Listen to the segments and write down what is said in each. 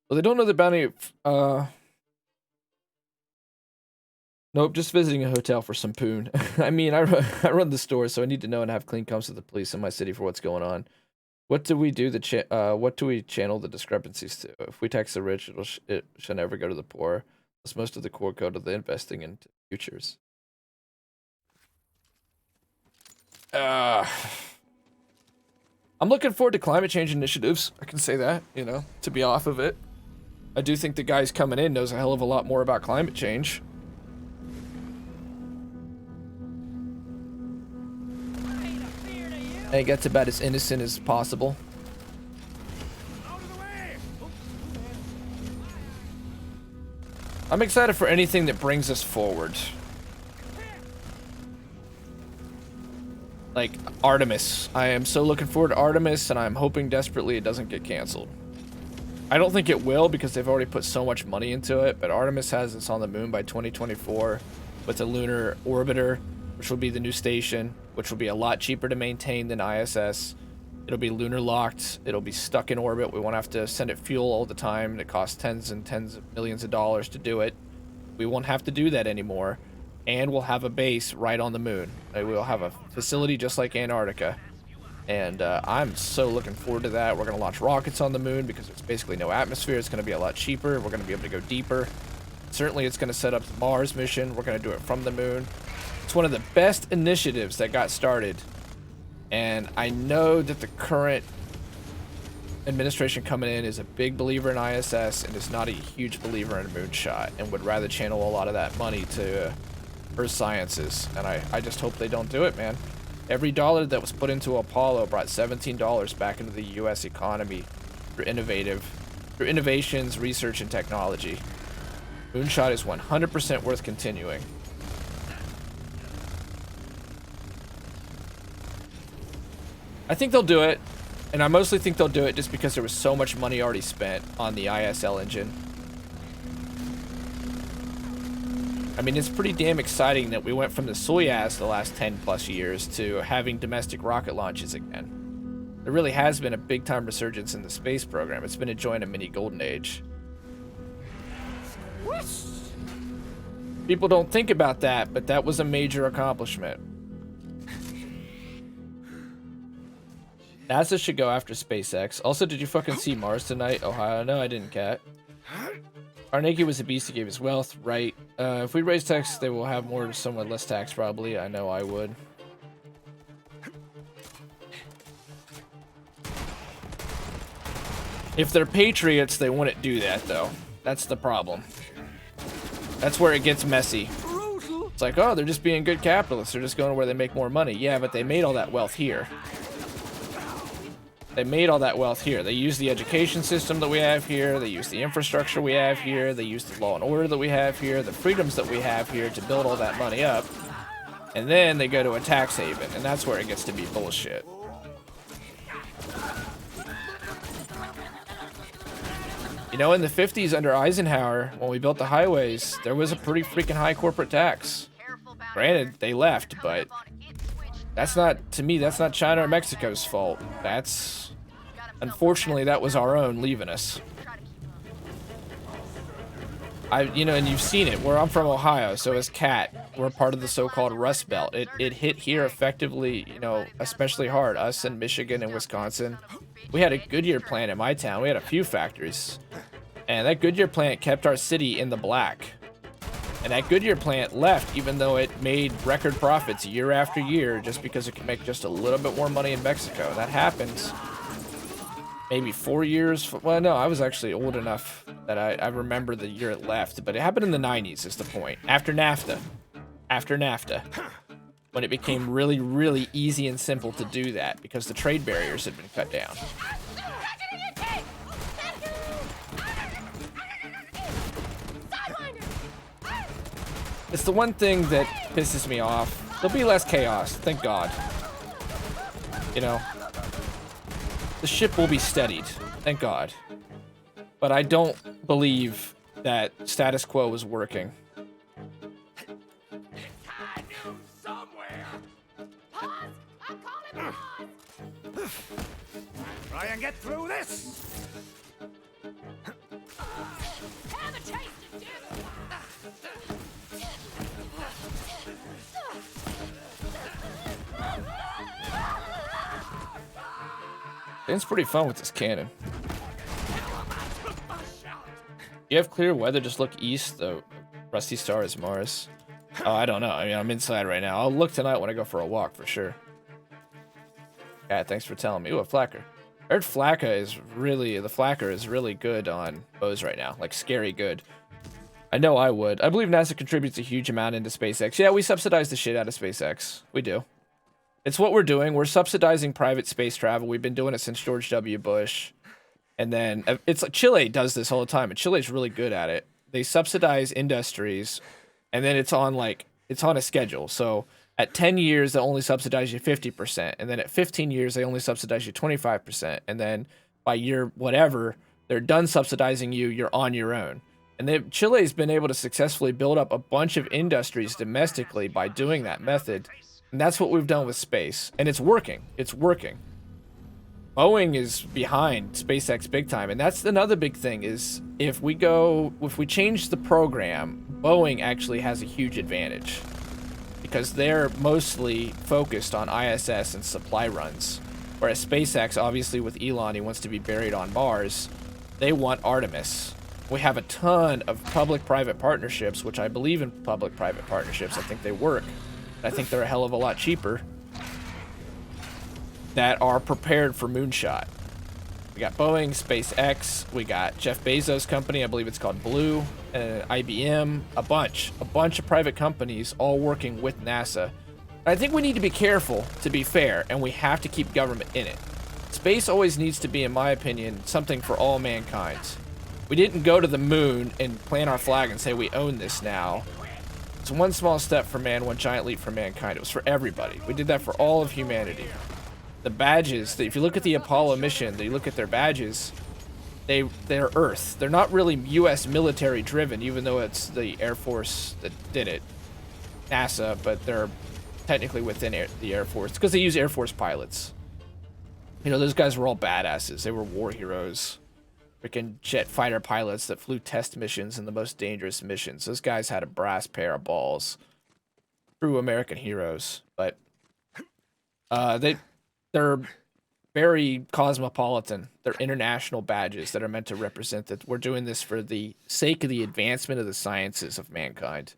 Well, they don't know the bounty. Nope, just visiting a hotel for some poon. I mean, I run the store, so I need to know and have clean comms with the police in my city for what's going on. What do we do? What do we channel the discrepancies to? If we tax the rich, it should never go to the poor. As most of the core go to the investing into futures. Uh, I'm looking forward to climate change initiatives. I can say that, you know, to be off of it. I do think the guys coming in knows a hell of a lot more about climate change. I think that's about as innocent as possible. I'm excited for anything that brings us forward. Like Artemis. I am so looking forward to Artemis, and I'm hoping desperately it doesn't get canceled. I don't think it will because they've already put so much money into it, but Artemis has us on the moon by 2024 with a lunar orbiter, which will be the new station, which will be a lot cheaper to maintain than ISS. It'll be lunar locked. It'll be stuck in orbit. We won't have to send it fuel all the time. It costs tens and tens of millions of dollars to do it. We won't have to do that anymore. And we'll have a base right on the moon. We'll have a facility just like Antarctica. And I'm so looking forward to that. We're going to launch rockets on the moon because there's basically no atmosphere. It's going to be a lot cheaper. We're going to be able to go deeper. Certainly it's going to set up the Mars mission. We're going to do it from the moon. It's one of the best initiatives that got started. And I know that the current administration coming in is a big believer in ISS and is not a huge believer in moonshot and would rather channel a lot of that money to Earth sciences. And I just hope they don't do it, man. Every dollar that was put into Apollo brought $17 back into the U.S. economy through innovations, research, and technology. Moonshot is 100% worth continuing. I think they'll do it, and I mostly think they'll do it just because there was so much money already spent on the ISL engine. I mean, it's pretty damn exciting that we went from the Soyuz the last 10 plus years to having domestic rocket launches again. There really has been a big time resurgence in the space program. It's been enjoying a mini golden age. People don't think about that, but that was a major accomplishment. NASA should go after SpaceX. Also, did you fucking see Mars tonight, Ohio? No, I didn't, Cat. Carnegie was a beast who gave his wealth, right? If we raise tax, they will have more, somewhat less tax, probably. I know I would. If they're patriots, they wouldn't do that, though. That's the problem. That's where it gets messy. It's like, oh, they're just being good capitalists. They're just going where they make more money. Yeah, but they made all that wealth here. They made all that wealth here. They use the education system that we have here. They use the infrastructure we have here. They use the law and order that we have here, the freedoms that we have here to build all that money up. And then they go to a tax haven, and that's where it gets to be bullshit. You know, in the 50s under Eisenhower, when we built the highways, there was a pretty freaking high corporate tax. Granted, they left, but that's not, to me, that's not China or Mexico's fault. That's, unfortunately, that was our own leaving us. You know, and you've seen it. Where I'm from, Ohio, so is Cat. We're part of the so-called Rust Belt. It hit here effectively, you know, especially hard. Us in Michigan and Wisconsin. We had a Goodyear plant in my town. We had a few factories. And that Goodyear plant kept our city in the black. And that Goodyear plant left even though it made record profits year after year just because it could make just a little bit more money in Mexico. That happened maybe 4 years. Well, no, I was actually old enough that I remember the year it left. But it happened in the 90s is the point. After NAFTA. After NAFTA. When it became really, really easy and simple to do that because the trade barriers had been cut down. It's the one thing that pisses me off. There'll be less chaos, thank God. You know, the ship will be steadied, thank God. But I don't believe that status quo is working. Try and get through this. It's pretty fun with this cannon. You have clear weather, just look east. The Rusty Star is Mars. Oh, I don't know. I mean, I'm inside right now. I'll look tonight when I go for a walk for sure. Yeah, thanks for telling me. Ooh, a flacker. I heard the flacker is really good on bows right now. Like, scary good. I know I would. I believe NASA contributes a huge amount into SpaceX. Yeah, we subsidize the shit out of SpaceX. We do. It's what we're doing. We're subsidizing private space travel. We've been doing it since George W. Bush. And then it's like Chile does this all the time, and Chile's really good at it. They subsidize industries, and then it's on a schedule. So at 10 years, they only subsidize you 50%, and then at 15 years, they only subsidize you 25%, and then by year whatever, they're done subsidizing you. You're on your own. And Chile's been able to successfully build up a bunch of industries domestically by doing that method, and that's what we've done with space, and it's working. It's working. Boeing is behind SpaceX big time, and that's another big thing is if we change the program, Boeing actually has a huge advantage because they're mostly focused on ISS and supply runs, whereas SpaceX, obviously with Elon, he wants to be buried on Mars, they want Artemis. We have a ton of public-private partnerships, which I believe in public-private partnerships. I think they work. I think they're a hell of a lot cheaper, that are prepared for moonshot. We got Boeing, SpaceX, we got Jeff Bezos' company, I believe it's called Blue, IBM, a bunch of private companies all working with NASA. I think we need to be careful, to be fair, and we have to keep government in it. Space always needs to be, in my opinion, something for all mankind. We didn't go to the moon and plant our flag and say we own this now. It's one small step for man, one giant leap for mankind. It was for everybody. We did that for all of humanity. The badges, if you look at the Apollo mission, you look at their badges, they're Earth. They're not really U.S. military driven, even though it's the Air Force that did it. NASA, but they're technically within the Air Force because they use Air Force pilots. You know, those guys were all badasses. They were war heroes. Freaking jet fighter pilots that flew test missions and the most dangerous missions. Those guys had a brass pair of balls. True American heroes. But they're very cosmopolitan. They're international badges that are meant to represent that we're doing this for the sake of the advancement of the sciences of mankind.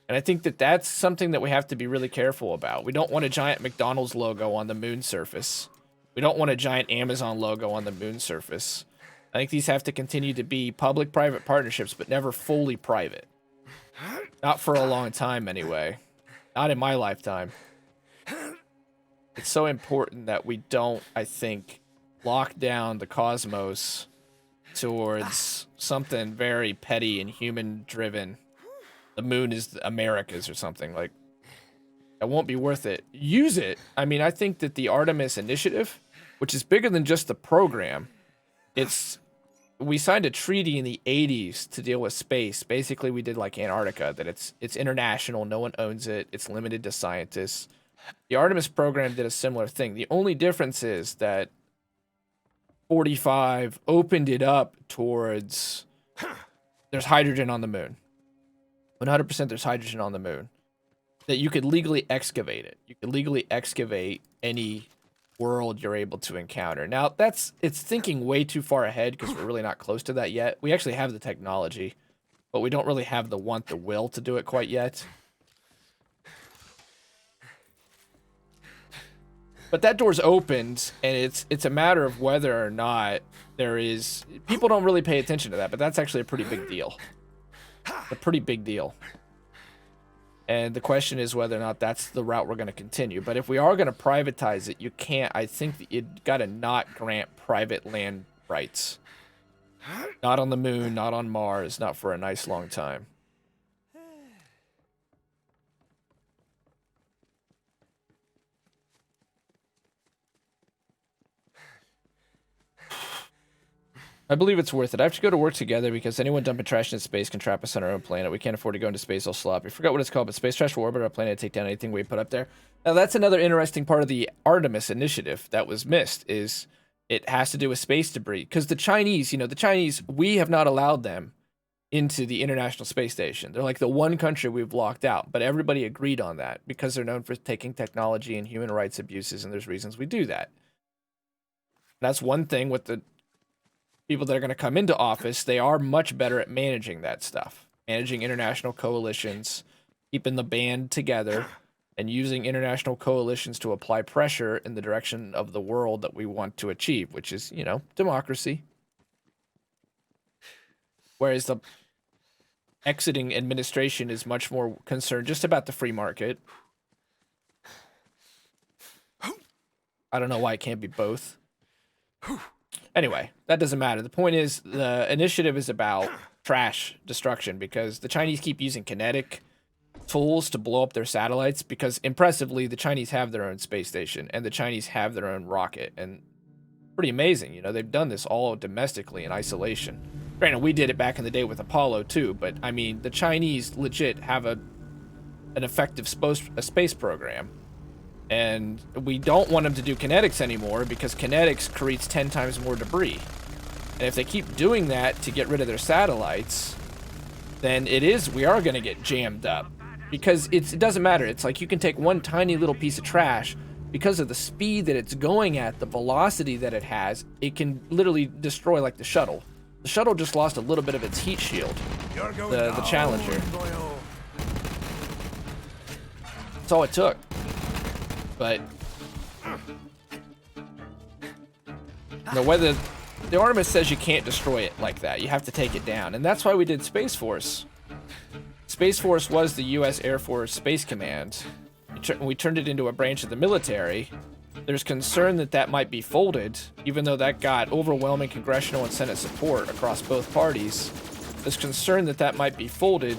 And I think that that's something that we have to be really careful about. We don't want a giant McDonald's logo on the moon surface. We don't want a giant Amazon logo on the moon surface. I think these have to continue to be public-private partnerships, but never fully private. Not for a long time, anyway. Not in my lifetime. It's so important that we don't, I think, lock down the cosmos towards something very petty and human-driven. The moon is the Americas or something. Like, it won't be worth it. Use it. I mean, I think that the Artemis initiative, which is bigger than just the program, we signed a treaty in the 80s to deal with space. Basically, we did like Antarctica, that it's international, no one owns it, it's limited to scientists. The Artemis program did a similar thing. The only difference is that 45 opened it up towards there's hydrogen on the moon. 100% there's hydrogen on the moon. That you could legally excavate it. You could legally excavate any world you're able to encounter. Now, it's thinking way too far ahead because we're really not close to that yet. We actually have the technology, but we don't really have the will to do it quite yet. But that door's opened, and it's a matter of whether or not there is... People don't really pay attention to that, but that's actually a pretty big deal. A pretty big deal. And the question is whether or not that's the route we're going to continue. But if we are going to privatize it, you can't... I think that you've got to not grant private land rights. Not on the moon, not on Mars, not for a nice long time. I believe it's worth it. I have to go to work together because anyone dumping trash in space can trap us on our own planet. We can't afford to go into space all sloppy. I forgot what it's called, but space trash will orbit our planet and take down anything we put up there. Now, that's another interesting part of the Artemis initiative that was missed, is it has to do with space debris. Because the Chinese, we have not allowed them into the International Space Station. They're like the one country we've locked out, but everybody agreed on that because they're known for taking technology and human rights abuses, and there's reasons we do that. That's one thing with the people that are going to come into office. They are much better at managing that stuff, managing international coalitions, keeping the band together, and using international coalitions to apply pressure in the direction of the world that we want to achieve, which is, you know, democracy. Whereas the exiting administration is much more concerned just about the free market. I don't know why it can't be both. Anyway, that doesn't matter. The point is, the initiative is about trash destruction because the Chinese keep using kinetic tools to blow up their satellites because, impressively, the Chinese have their own space station and the Chinese have their own rocket. And pretty amazing, you know, they've done this all domestically in isolation. Granted, we did it back in the day with Apollo too, but I mean, the Chinese legit have an effective space program. And we don't want them to do kinetics anymore because kinetics creates 10 times more debris. And if they keep doing that to get rid of their satellites, then we are going to get jammed up. Because it doesn't matter. It's like you can take one tiny little piece of trash, because of the speed that it's going at, the velocity that it has, it can literally destroy like the shuttle. The shuttle just lost a little bit of its heat shield. The Challenger. That's all it took. But the weather, the Artemis says you can't destroy it like that. You have to take it down, and that's why we did Space Force. Space Force was the U.S. Air Force Space Command. We turned it into a branch of the military. There's concern that that might be folded, even though that got overwhelming congressional and Senate support across both parties. There's concern that that might be folded,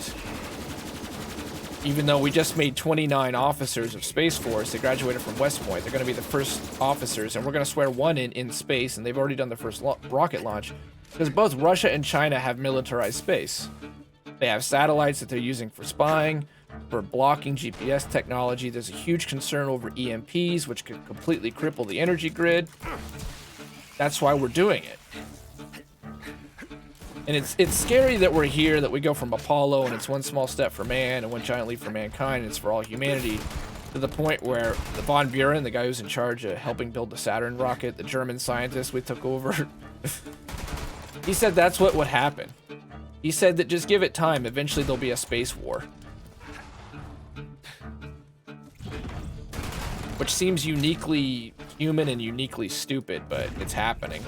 even though we just made 29 officers of Space Force. They graduated from West Point. They're going to be the first officers, and we're going to swear one in space, and they've already done the first rocket launch, because both Russia and China have militarized space. They have satellites that they're using for spying, for blocking GPS technology. There's a huge concern over EMPs, which could completely cripple the energy grid. That's why we're doing it. And it's scary that we're here, that we go from Apollo and it's one small step for man and one giant leap for mankind, and it's for all humanity, to the point where the von Buren, the guy who's in charge of helping build the Saturn rocket, the German scientist we took over, he said that's what would happen. He said that just give it time, eventually there'll be a space war. Which seems uniquely human and uniquely stupid, but it's happening.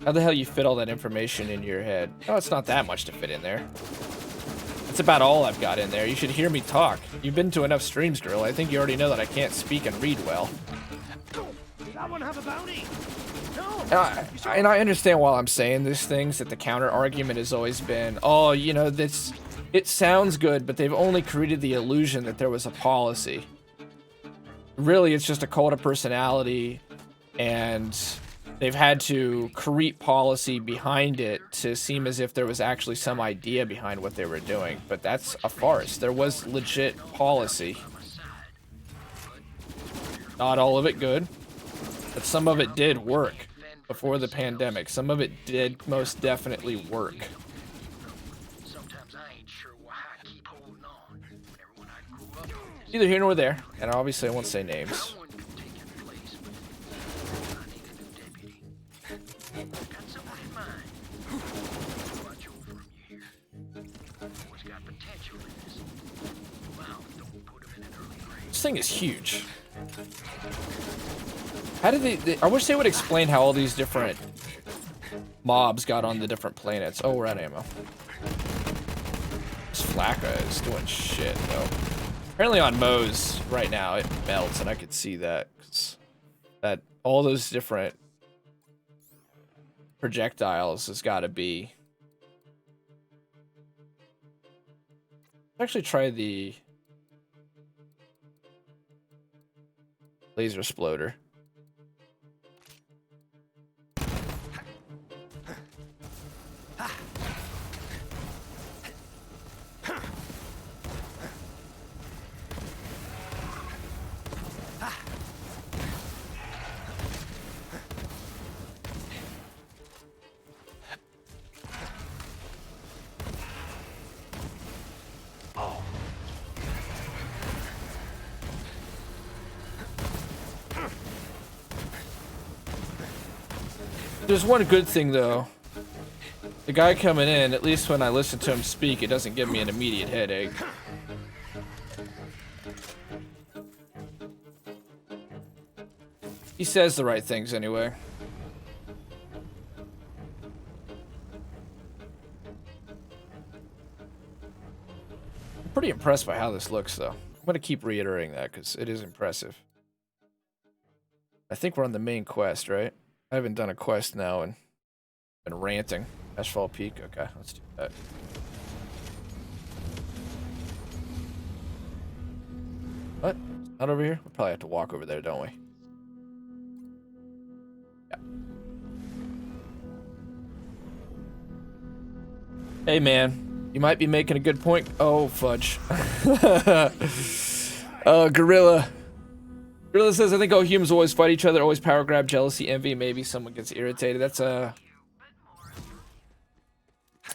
How the hell you fit all that information in your head? Oh, it's not that much to fit in there. That's about all I've got in there. You should hear me talk. You've been to enough streams, Drill. I think you already know that I can't speak and read well. That one have a bounty. And I understand while I'm saying these things that the counter argument has always been, oh, you know, it sounds good, but they've only created the illusion that there was a policy. Really, it's just a cult of personality, and they've had to create policy behind it to seem as if there was actually some idea behind what they were doing. But that's a farce. There was legit policy. Not all of it good, but some of it did work before the pandemic. Some of it did most definitely work. Neither here nor there, and obviously I won't say names. This thing is huge. How did they I wish they would explain how all these different mobs got on the different planets. Oh, we're out of ammo. This Flakka is doing shit, though. Apparently on Moe's right now, it melts, and I could see that. That all those different projectiles has got to be... Let's actually try the laser exploder. There's one good thing though. The guy coming in, at least when I listen to him speak, it doesn't give me an immediate headache. He says the right things anyway. I'm pretty impressed by how this looks though. I'm gonna keep reiterating that because it is impressive. I think we're on the main quest, right? I haven't done a quest now and been ranting. Asphalt Peak, okay, let's do that. What? Not over here? We'll probably have to walk over there, don't we? Yeah. Hey man, you might be making a good point. Oh, fudge. Gorilla. Gorilla says, I think all humans always fight each other, always power grab, jealousy, envy, maybe someone gets irritated. That's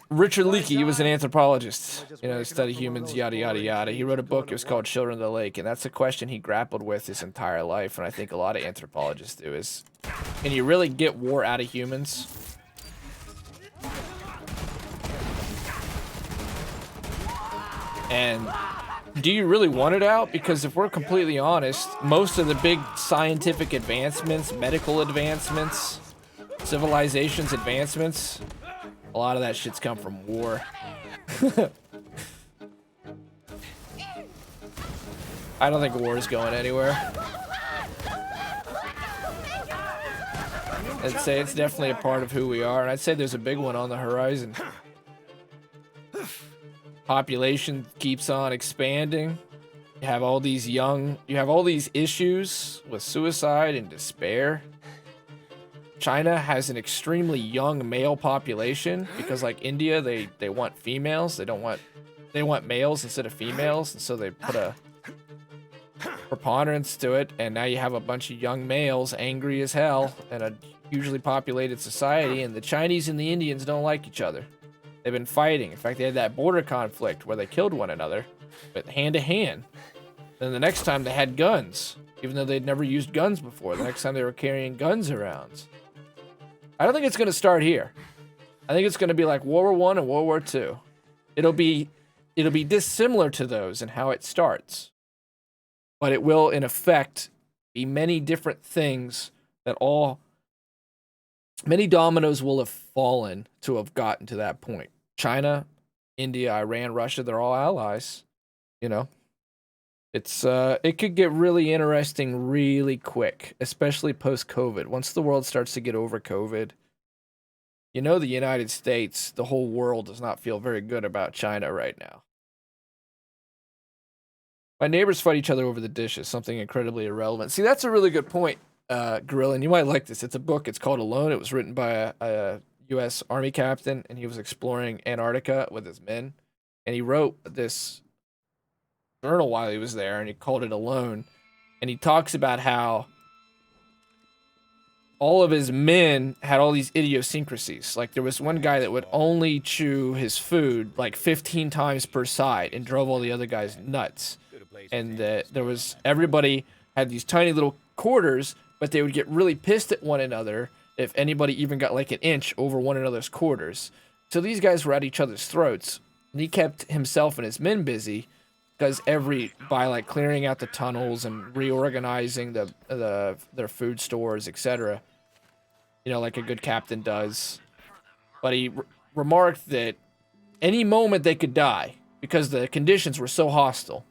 Richard Leakey. He was an anthropologist, you know, study humans, yada yada yada. He wrote a book, it was called Children of the Lake, and that's a question he grappled with his entire life, and I think a lot of anthropologists do, is, can you really get war out of humans? And do you really want it out? Because if we're completely honest, most of the big scientific advancements, medical advancements, civilization's advancements, a lot of that shit's come from war. I don't think war is going anywhere. I'd say it's definitely a part of who we are, and I'd say there's a big one on the horizon. Population keeps on expanding. You have all these issues with suicide and despair. China has an extremely young male population because, like India, they want females. They want males instead of females, and so they put a preponderance to it, and now you have a bunch of young males angry as hell in a hugely populated society, and the Chinese and the Indians don't like each other. They've been fighting. In fact, they had that border conflict where they killed one another, but hand to hand. Then the next time they had guns, even though they'd never used guns before. The next time they were carrying guns around. I don't think it's going to start here. I think it's going to be like World War I and World War II. It'll be dissimilar to those in how it starts. But it will, in effect, be many different things that many dominoes will have fallen to have gotten to that point. China, India, Iran, Russia, they're all allies. You know, it could get really interesting really quick, especially post-COVID. Once the world starts to get over COVID, you know, the United States, the whole world does not feel very good about China right now. My neighbors fight each other over the dishes, something incredibly irrelevant. See, that's a really good point, Gorilla, and you might like this. It's a book. It's called Alone. It was written by a U.S. Army captain, and he was exploring Antarctica with his men. And he wrote this journal while he was there, and he called it Alone. And he talks about how all of his men had all these idiosyncrasies. Like, there was one guy that would only chew his food like 15 times per side and drove all the other guys nuts. And everybody had these tiny little quarters, but they would get really pissed at one another if anybody even got like an inch over one another's quarters. So these guys were at each other's throats, and he kept himself and his men busy because by like clearing out the tunnels and reorganizing their food stores, etc. You know, like a good captain does. But he remarked that any moment they could die because the conditions were so hostile.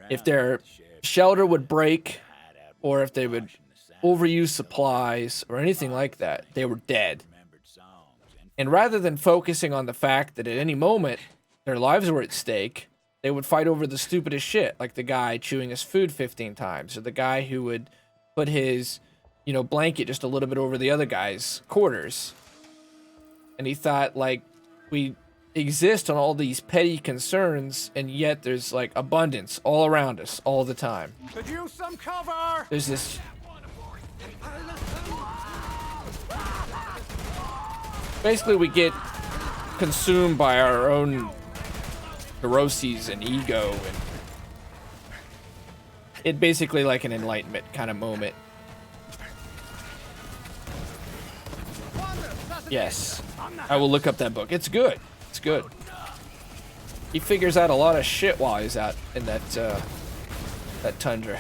If their shelter would break, or if they would overuse supplies, or anything like that, they were dead. And rather than focusing on the fact that at any moment their lives were at stake, they would fight over the stupidest shit, like the guy chewing his food 15 times, or the guy who would put his, you know, blanket just a little bit over the other guy's quarters. And he thought, like, we exist on all these petty concerns, and yet there's like abundance all around us all the time. Could use some cover. There's this basically we get consumed by our own neuroses and ego, and it basically like an enlightenment kind of moment. Yes. I will look up that book. It's good. It's good. He figures out a lot of shit while he's out in that that tundra.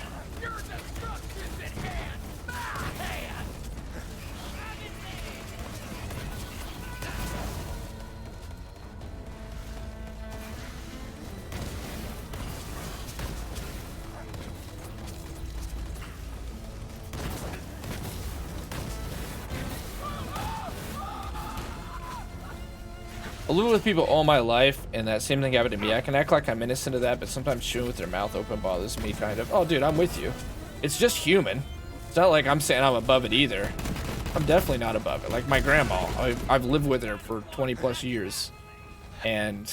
I live with people all my life, and that same thing happened to me. I can act like I'm innocent of that, but sometimes chewing with their mouth open bothers me, kind of. Oh, dude, I'm with you. It's just human. It's not like I'm saying I'm above it either. I'm definitely not above it. Like my grandma, I've lived with her for 20 plus years, and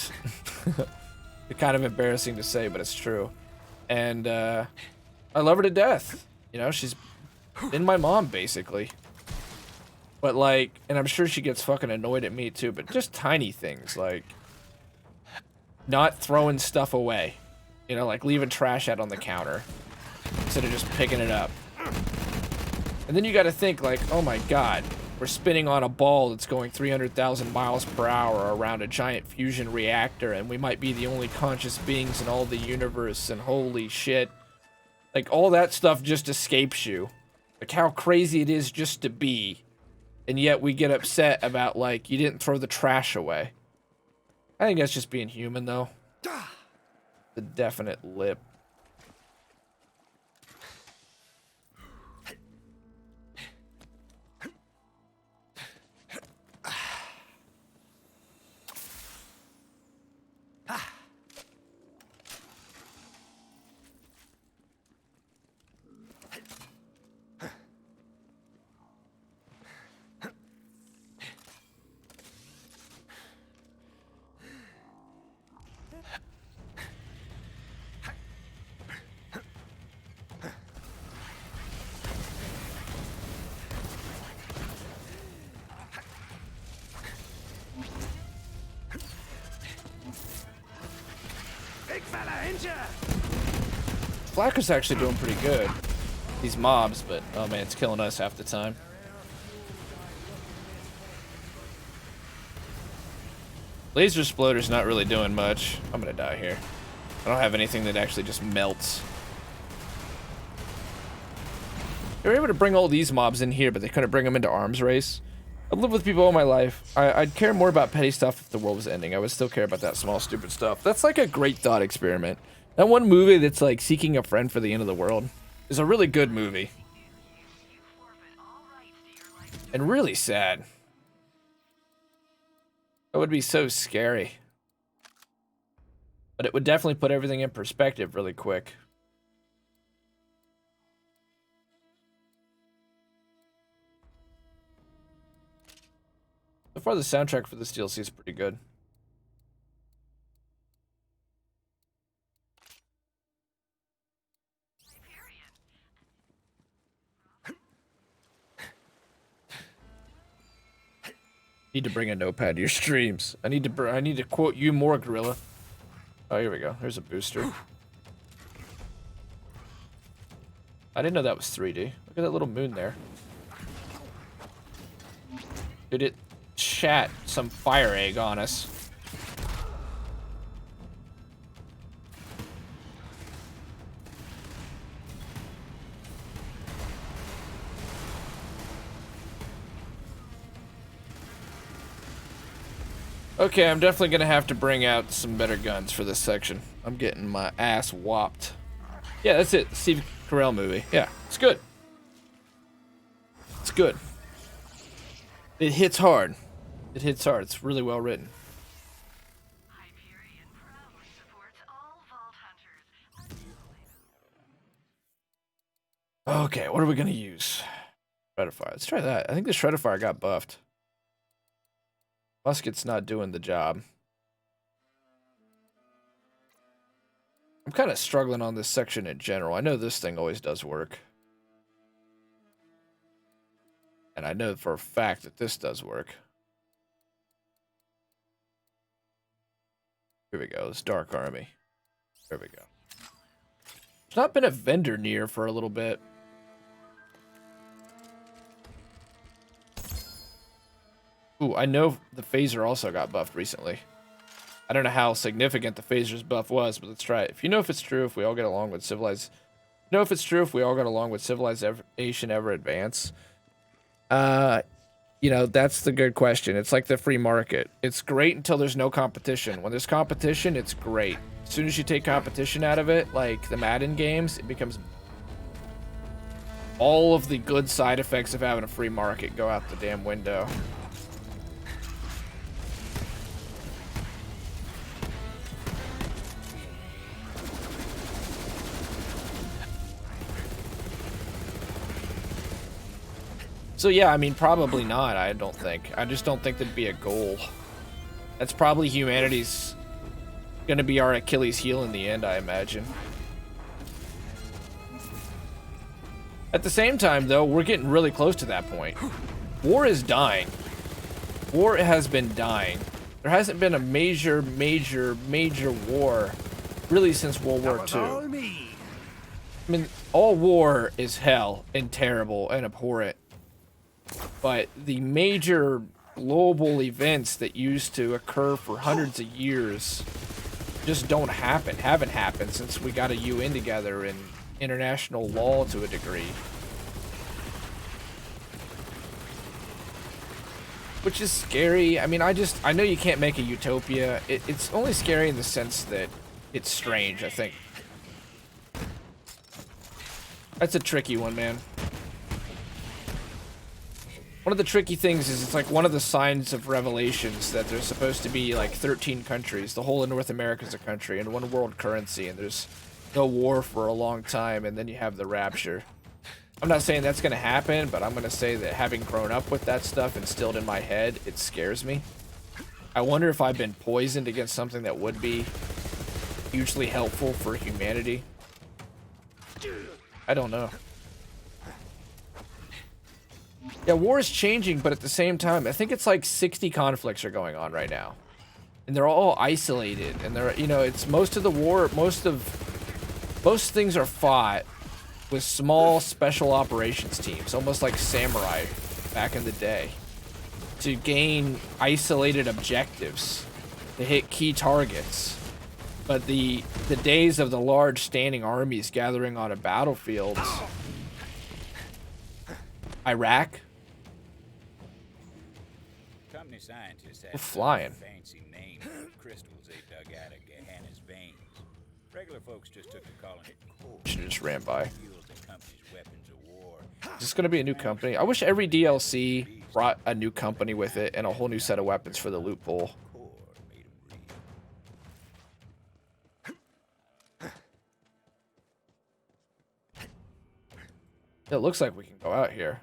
it's kind of embarrassing to say, but it's true. And I love her to death. You know, she's been my mom basically. But like, and I'm sure she gets fucking annoyed at me too, but just tiny things like not throwing stuff away. You know, like leaving trash out on the counter instead of just picking it up. And then you got to think like, oh my God, we're spinning on a ball that's going 300,000 miles per hour around a giant fusion reactor, and we might be the only conscious beings in all the universe, and holy shit. Like all that stuff just escapes you. Like how crazy it is just to be. And yet we get upset about, like, you didn't throw the trash away. I think that's just being human, though. The definite lip. Flacco's actually doing pretty good. These mobs, but oh man, it's killing us half the time. Laser Sploder's not really doing much. I'm gonna die here. I don't have anything that actually just melts. They were able to bring all these mobs in here, but they couldn't bring them into Arms Race. I've lived with people all my life. I'd care more about petty stuff if the world was ending. I would still care about that small, stupid stuff. That's like a great thought experiment. That one movie that's like Seeking a Friend for the End of the World is a really good movie. And really sad. That would be so scary. But it would definitely put everything in perspective really quick. So far, the soundtrack for this DLC is pretty good. Need to bring a notepad to your streams. I need to quote you more, Gorilla. Oh, here we go. There's a booster. I didn't know that was 3D. Look at that little moon there. Dude, it shat some fire egg on us. Okay, I'm definitely gonna have to bring out some better guns for this section. I'm getting my ass whopped. Yeah, that's it. Steve Carell movie. Yeah, it's good. It's good. It hits hard. It hits hard. It's really well written. Okay, what are we gonna use? Shredder-fire. Let's try that. I think the Shredder-fire got buffed. Musket's not doing the job. I'm kind of struggling on this section in general. I know this thing always does work. And I know for a fact that this does work. Here we go. This Dark Army. There we go. There's not been a vendor near for a little bit. Ooh, I know the phaser also got buffed recently. I don't know how significant the phaser's buff was, but let's try it. If you know if it's true, if we all get along with civilized... You know if it's true if we all get along with civilization ever advance? You know, that's the good question. It's like the free market. It's great until there's no competition. When there's competition, it's great. As soon as you take competition out of it, like the Madden games, it becomes... All of the good side effects of having a free market go out the damn window. So yeah, I mean, probably not, I don't think. I just don't think that'd be a goal. That's probably humanity's gonna be our Achilles heel in the end, I imagine. At the same time, though, we're getting really close to that point. War is dying. War has been dying. There hasn't been a major war really since World War II. I mean, all war is hell and terrible and abhorrent. But the major global events that used to occur for hundreds of years just haven't happened since we got a UN together and international law to a degree. Which is scary. I mean, I know you can't make a utopia. It's only scary in the sense that it's strange, I think. That's a tricky one, man. One of the tricky things is it's like one of the signs of revelations that there's supposed to be like 13 countries. The whole of North America is a country and one world currency, and there's no war for a long time, and then you have the rapture. I'm not saying that's going to happen, but I'm going to say that having grown up with that stuff instilled in my head, it scares me. I wonder if I've been poisoned against something that would be hugely helpful for humanity. I don't know. Yeah, war is changing, but at the same time, I think it's like 60 conflicts are going on right now. And they're all isolated, and they're, you know, it's most of the war, most things are fought with small special operations teams, almost like samurai back in the day, to gain isolated objectives, to hit key targets. But the days of the large standing armies gathering on a battlefield, Iraq, Company scientists we're flying. Fancy name of crystals they dug out of Gehenna's veins. Regular folks just took to calling it core. Should just ran by. Fuels the company's weapons of war. Is this going to be a new company? I wish every DLC brought a new company with it and a whole new set of weapons for the loot pool. Core made 'em real. It looks like we can go out here.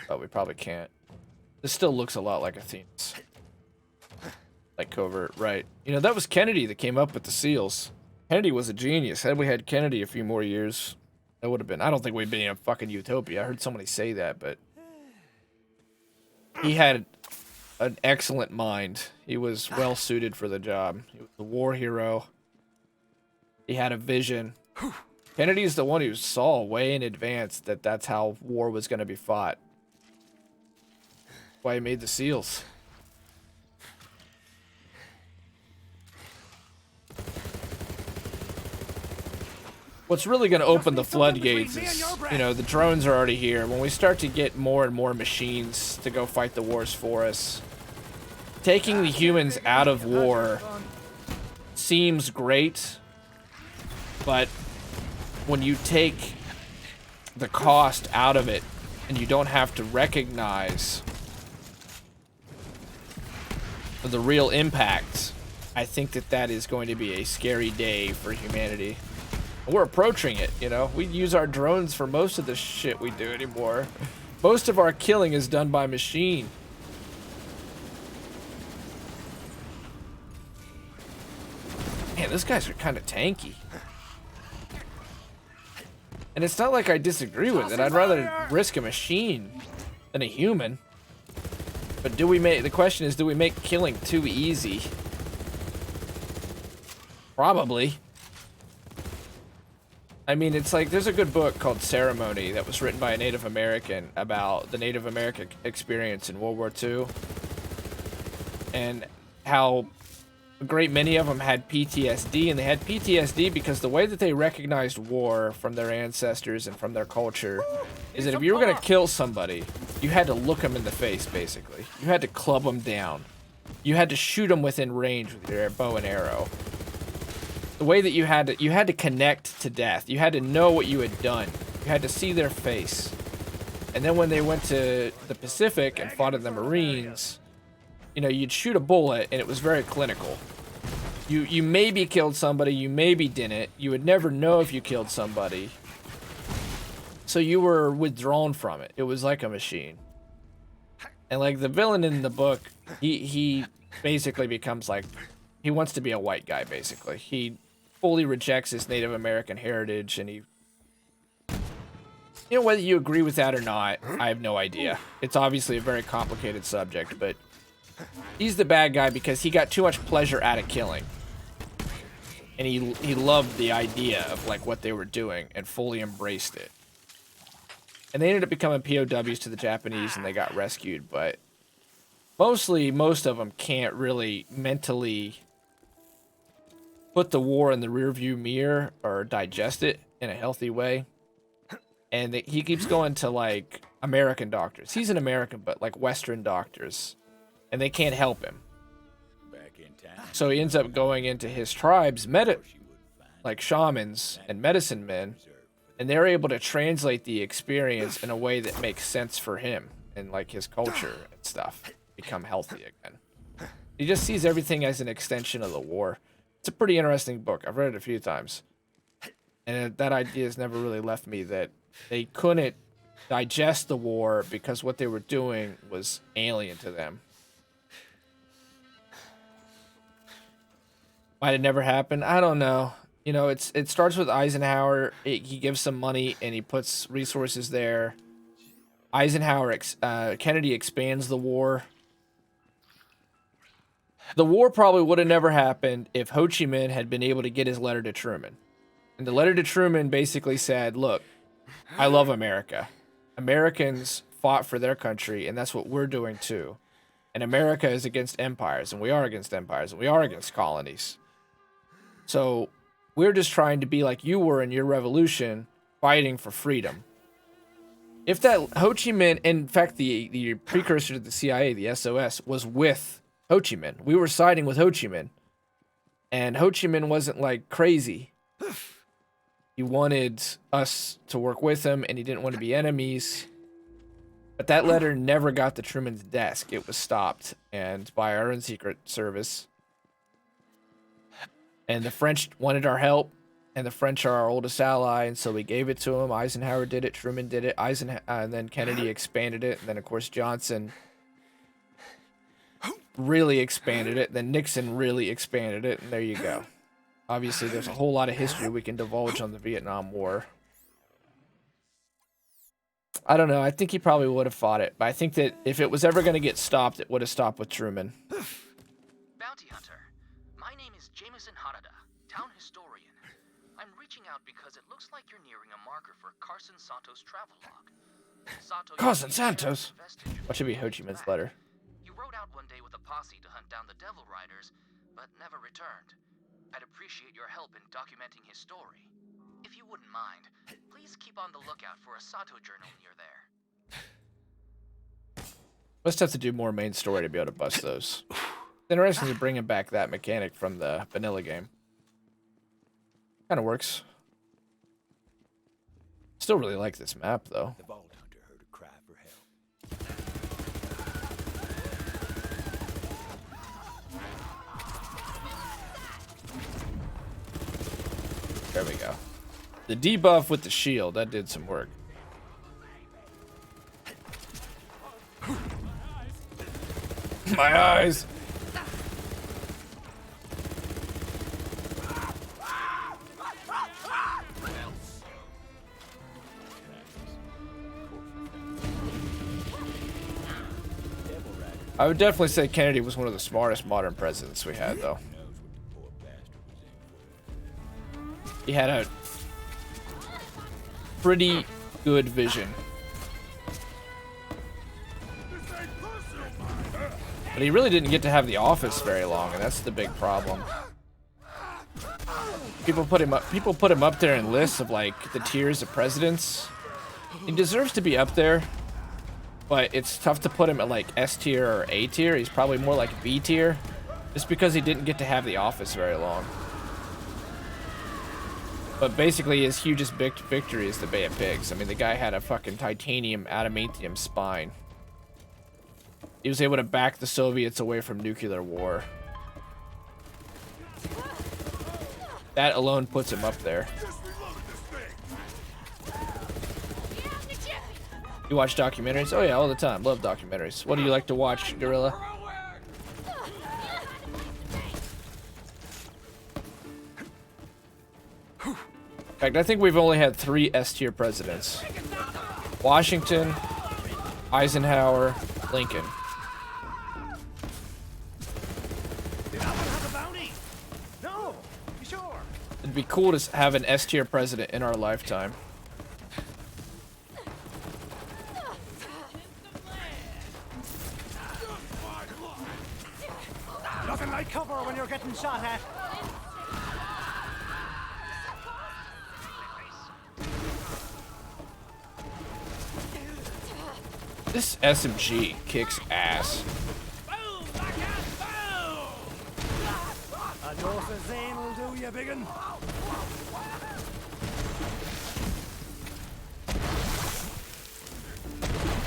But we probably can't. This still looks a lot like Athena's. Like covert, right. You know, that was Kennedy that came up with the seals. Kennedy was a genius. Had we had Kennedy a few more years, that would have been... I don't think we'd been in a fucking utopia. I heard somebody say that, but... He had an excellent mind. He was well suited for the job. He was a war hero. He had a vision. Kennedy's the one who saw way in advance that that's how war was going to be fought. Why he made the seals. What's really going to open the floodgates is, you know, the drones are already here. When we start to get more and more machines to go fight the wars for us, taking the humans out of war seems great, but when you take the cost out of it and you don't have to recognize the real impact, I think that that is going to be a scary day for humanity. We're approaching it, you know. We use our drones for most of the shit we do anymore. Most of our killing is done by machine. Man, those guys are kind of tanky. And it's not like I disagree with it. I'd rather risk a machine than a human. But do we make... The question is, do we make killing too easy? Probably. I mean, it's like there's a good book called Ceremony that was written by a Native American about the Native American experience in World War II and how a great many of them had PTSD, and they had PTSD because the way that they recognized war from their ancestors and from their culture is that if you were going to kill somebody, you had to look them in the face, basically. You had to club them down. You had to shoot them within range with your bow and arrow. The way that you had to connect to death. You had to know what you had done. You had to see their face. And then when they went to the Pacific and fought in the Marines, you know, you'd shoot a bullet and it was very clinical. You maybe killed somebody, you maybe didn't. You would never know if you killed somebody. So you were withdrawn from it. It was like a machine. And like the villain in the book, he basically becomes like, he wants to be a white guy, basically. He fully rejects his Native American heritage, and he, you know, whether you agree with that or not, I have no idea. It's obviously a very complicated subject, but he's the bad guy because he got too much pleasure out of killing. And he loved the idea of like what they were doing and fully embraced it. And they ended up becoming POWs to the Japanese, and they got rescued, but most of them can't really mentally put the war in the rearview mirror or digest it in a healthy way. And he keeps going to like American doctors. He's an American, but like Western doctors, and they can't help him. So he ends up going into his tribes, like shamans and medicine men, and they're able to translate the experience in a way that makes sense for him and like his culture and stuff. Become healthy again. He just sees everything as an extension of the war. It's a pretty interesting book. I've read it a few times. And that idea has never really left me, that they couldn't digest the war because what they were doing was alien to them. Might have never happened. I don't know. You know, it starts with Eisenhower. He gives some money and he puts resources there. Kennedy expands the war. The war probably would have never happened if Ho Chi Minh had been able to get his letter to Truman. And the letter to Truman basically said, look, I love America. Americans fought for their country, and that's what we're doing too. And America is against empires, and we are against empires, and we are against colonies. So we're just trying to be like you were in your revolution, fighting for freedom. If that Ho Chi Minh, in fact, the precursor to the CIA, the SOS, was with Ho Chi Minh. We were siding with Ho Chi Minh. And Ho Chi Minh wasn't like crazy. He wanted us to work with him, and he didn't want to be enemies. But that letter never got to Truman's desk. It was stopped, and by our own secret service. And the French wanted our help, and the French are our oldest ally, and so we gave it to him. Eisenhower did it, Truman did it, and then Kennedy expanded it, and then of course Johnson really expanded it, then Nixon really expanded it, and there you go. Obviously, there's a whole lot of history we can divulge on the Vietnam War. I don't know, I think he probably would have fought it, but I think that if it was ever going to get stopped, it would have stopped with Truman. Bounty Hunter, my name is Jameson Hanada, town historian. I'm reaching out because it looks like you're nearing a marker for Carson Santos' travelogue. Carson Santos? What should be Ho Chi Minh's letter? You rode out one day with a posse to hunt down the Devil Riders, but never returned. I'd appreciate your help in documenting his story. If you wouldn't mind, please keep on the lookout for a Sato journal near there. Must have to do more main story to be able to bust those. It's interesting to bring back that mechanic from the vanilla game. Kind of works. Still really like this map, though. The Vault Hunter heard a cry for help. There we go. The debuff with the shield, that did some work. My eyes! I would definitely say Kennedy was one of the smartest modern presidents we had, though. He had a pretty good vision. But he really didn't get to have the office very long, and that's the big problem. People put him up there in lists of like the tiers of presidents. He deserves to be up there, but it's tough to put him at like S tier or A tier. He's probably more like B tier, just because he didn't get to have the office very long. But basically, his hugest victory is the Bay of Pigs. I mean, the guy had a fucking titanium adamantium spine. He was able to back the Soviets away from nuclear war. That alone puts him up there. You watch documentaries? Oh yeah, all the time. Love documentaries. What do you like to watch, Gorilla? In fact, I think we've only had 3 S-tier presidents. Washington, Eisenhower, Lincoln. It'd be cool to have an S-tier president in our lifetime. Nothing like cover when you're getting shot at. This SMG kicks ass. A dose of Zane will do you, biggin'.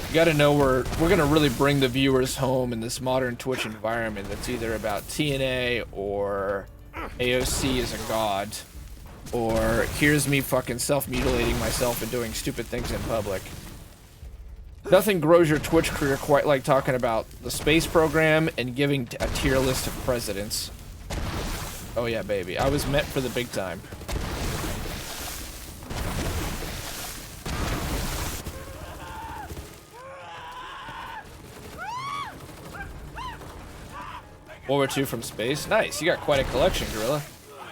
You gotta know we're gonna really bring the viewers home in this modern Twitch environment that's either about TNA or AOC is a god, or here's me fucking self-mutilating myself and doing stupid things in public. Nothing grows your Twitch career quite like talking about the space program and giving a tier list of presidents. Oh yeah, baby. I was meant for the big time. World War II from space. Nice. You got quite a collection, Gorilla.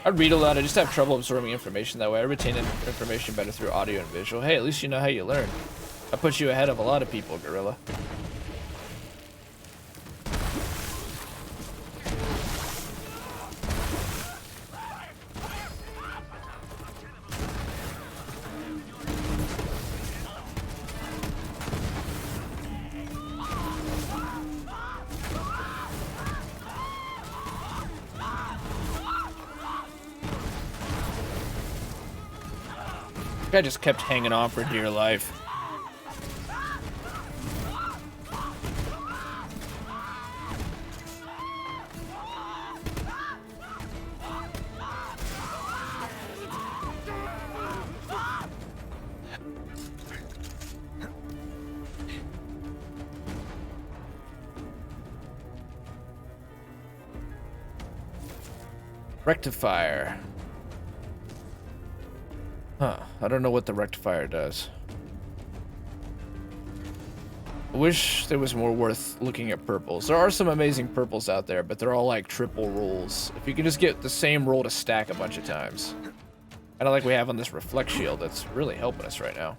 I'd read a lot. I just have trouble absorbing information that way. I retain information better through audio and visual. Hey, at least you know how you learn. I put you ahead of a lot of people, Gorilla. I just kept hanging on for dear life. Rectifier. Huh, I don't know what the rectifier does. I wish there was more worth looking at purples. There are some amazing purples out there, but they're all like triple rolls. If you can just get the same roll to stack a bunch of times. Kinda like we have on this reflect shield, that's really helping us right now.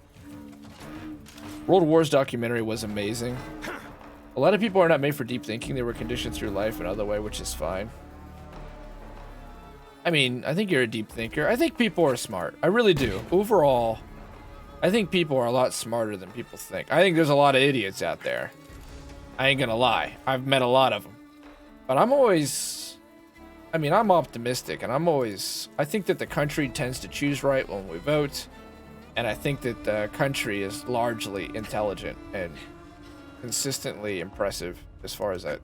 World Wars documentary was amazing. A lot of people are not made for deep thinking. They were conditioned through life another way, which is fine. I mean, I think you're a deep thinker. I think people are smart. I really do. Overall, I think people are a lot smarter than people think. I think there's a lot of idiots out there. I ain't gonna lie. I've met a lot of them. But I'm always... I mean, I'm optimistic, and I think that the country tends to choose right when we vote. And I think that the country is largely intelligent and consistently impressive as far as that.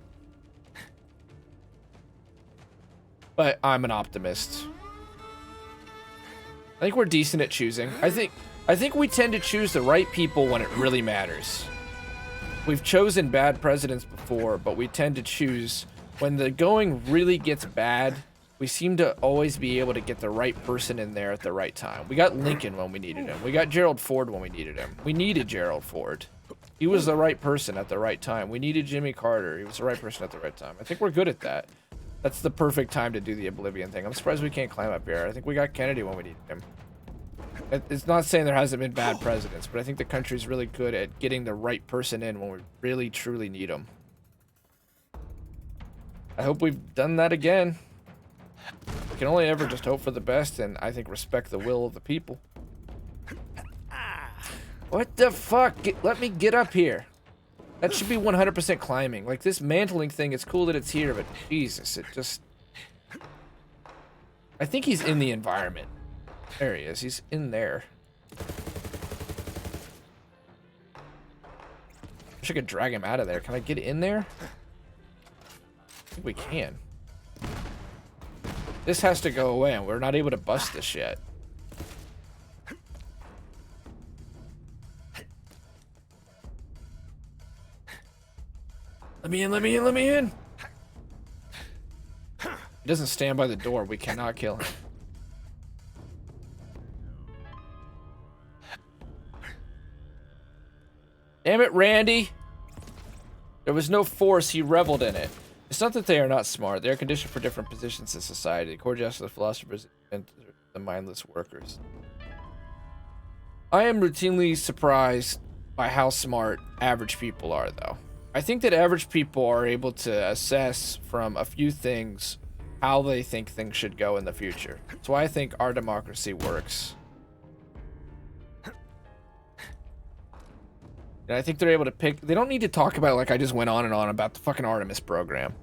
But I'm an optimist. I think we're decent at choosing. I think we tend to choose the right people when it really matters. We've chosen bad presidents before, but we tend to choose when the going really gets bad. We seem to always be able to get the right person in there at the right time. We got Lincoln when we needed him. We got Gerald Ford when we needed him. We needed Gerald Ford. He was the right person at the right time. We needed Jimmy Carter. He was the right person at the right time. I think we're good at that. That's the perfect time to do the Oblivion thing. I'm surprised we can't climb up here. I think we got Kennedy when we needed him. It's not saying there hasn't been bad presidents, but I think the country's really good at getting the right person in when we really, truly need them. I hope we've done that again. We can only ever just hope for the best and I think respect the will of the people. What the fuck? Let me get up here. That should be 100% climbing. Like, this mantling thing, it's cool that it's here, but Jesus, it just... I think he's in the environment. There he is. He's in there. Wish I could drag him out of there. Can I get in there? I think we can. This has to go away, and we're not able to bust this yet. Let me in, let me in, let me in! He doesn't stand by the door. We cannot kill him. Damn it, Randy! There was no force. He reveled in it. It's not that they are not smart. They are conditioned for different positions in society. According to the philosophers and the mindless workers. I am routinely surprised by how smart average people are, though. I think that average people are able to assess from a few things how they think things should go in the future. That's why I think our democracy works. And I think they're able to pick... They don't need to talk about, like I just went on and on about the fucking Artemis program.